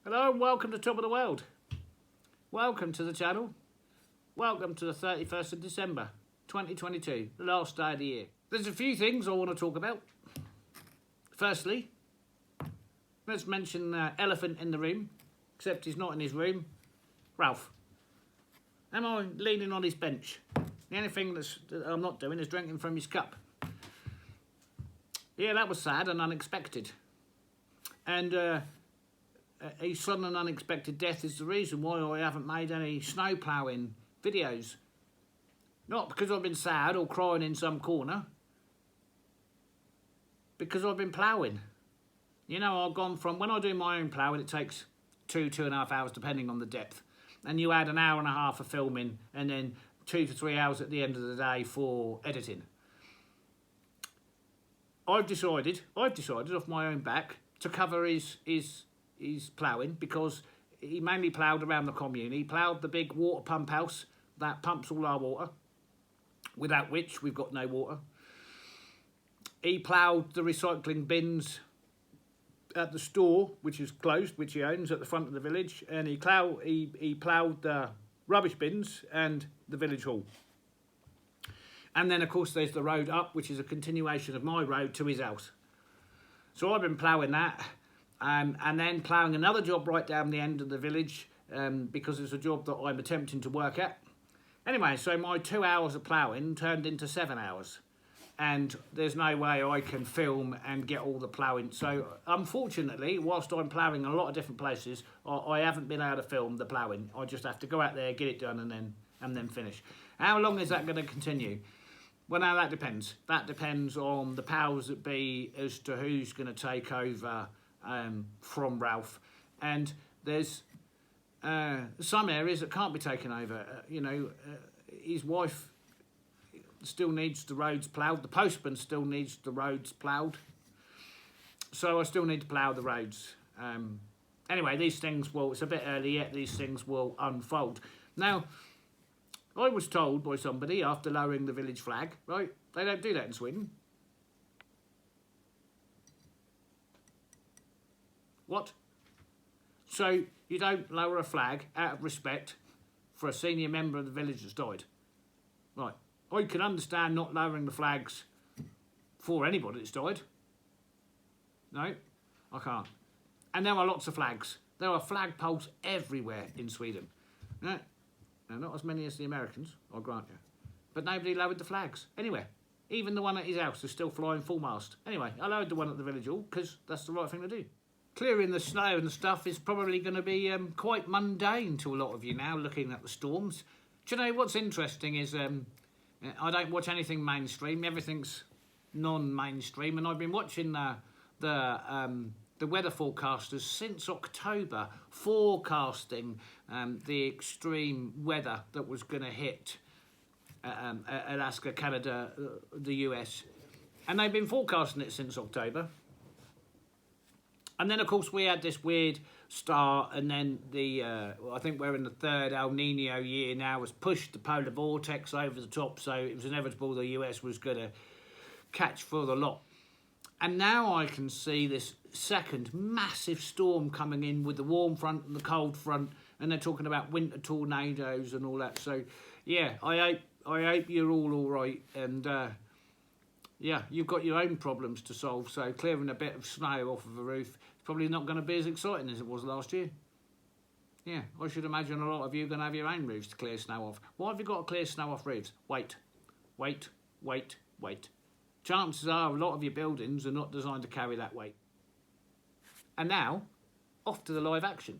Hello and welcome to Top of the World. Welcome to the channel. Welcome to the 31st of December 2022, the last day of the year. There's a few things I want to talk about. Firstly, let's mention the elephant in the room, except he's not in his room, Ralph. Am I leaning on his bench? The only thing that I'm not doing is drinking from his cup. Yeah, that was sad and unexpected. And a sudden and unexpected death is the reason why I haven't made any snow ploughing videos. Not because I've been sad or crying in some corner, because I've been ploughing. You know, I've gone from, when I do my own ploughing, it takes 2.5 hours depending on the depth. And you add an hour and a half of filming and then 2 to 3 hours at the end of the day for editing. I've decided off my own back to cover his ploughing, because he mainly ploughed around the commune. He ploughed the big water pump house that pumps all our water, without which we've got no water. He ploughed the recycling bins at the store, which is closed, which he owns, at the front of the village, and he ploughed the rubbish bins and the village hall. And then of course there's the road up, which is a continuation of my road to his house. So I've been ploughing that. And then ploughing another job right down the end of the village, because it's a job that I'm attempting to work at. Anyway, so my 2 hours of ploughing turned into 7 hours. And there's no way I can film and get all the ploughing. So unfortunately, whilst I'm ploughing a lot of different places, I haven't been able to film the ploughing. I just have to go out there, get it done, and then finish. How long is that going to continue? Well, now that depends. That depends on the powers that be as to who's going to take over from Ralph. And there's some areas that can't be taken over. His wife still needs the roads ploughed. The postman still needs the roads ploughed. So I still need to plough the roads. Anyway, these things will, it's a bit early yet, these things will unfold. Now, I was told by somebody after lowering the village flag, right, they don't do that in Sweden. What? So you don't lower a flag out of respect for a senior member of the village that's died? Right. I can understand not lowering the flags for anybody that's died. No, I can't. And there are lots of flags. There are flagpoles everywhere in Sweden. No, not as many as the Americans, I'll grant you. But nobody lowered the flags anywhere. Even the one at his house is still flying full mast. Anyway, I lowered the one at the village hall because that's the right thing to do. Clearing the snow and stuff is probably going to be quite mundane to a lot of you now, looking at the storms. Do you know what's interesting is I don't watch anything mainstream. Everything's non-mainstream, and I've been watching the weather forecasters since October, forecasting the extreme weather that was going to hit Alaska, Canada, the US, and they've been forecasting it since October. And then, of course, we had this weird start, and then I think we're in the third El Nino year now, has pushed the polar vortex over the top, so it was inevitable the US was going to catch for the lot. And now I can see this second massive storm coming in with the warm front and the cold front, and they're talking about winter tornadoes and all that. So, yeah, I hope you're all right, and yeah, you've got your own problems to solve, so clearing a bit of snow off of a roof is probably not going to be as exciting as it was last year. Yeah, I should imagine a lot of you are going to have your own roofs to clear snow off. Why have you got to clear snow off roofs? Wait. Chances are a lot of your buildings are not designed to carry that weight. And now, off to the live action.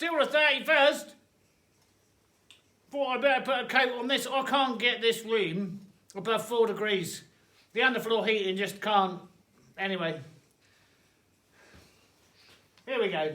Still the 31st. Thought I better put a coat on this. I can't get this room above 4 degrees. The underfloor heating just can't. Anyway. Here we go.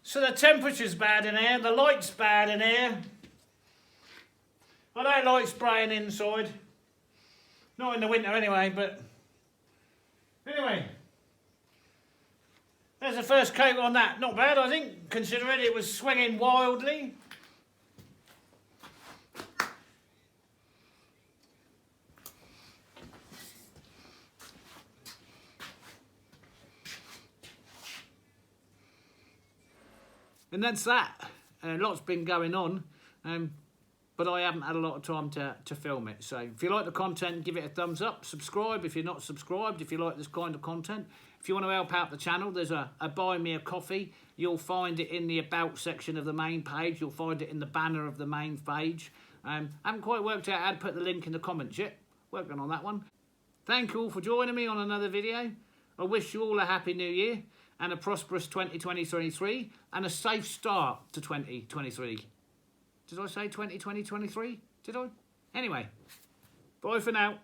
So the temperature's bad in here, the light's bad in here. I don't like spraying inside. Not in the winter anyway, but... Anyway. There's the first coat on that. Not bad, I think, considering it was swinging wildly. And that's that. A lot's been going on, but I haven't had a lot of time to film it. So if you like the content, give it a thumbs up. Subscribe if you're not subscribed, if you like this kind of content. If you want to help out the channel, there's a buy me a coffee. You'll find it in the about section of the main page. You'll find it in the banner of the main page. I haven't quite worked out how to put the link in the comments yet. Working on that one. Thank you all for joining me on another video. I wish you all a happy new year and a prosperous 2023 and a safe start to 2023. Did I say 2023? Did I? Anyway, bye for now.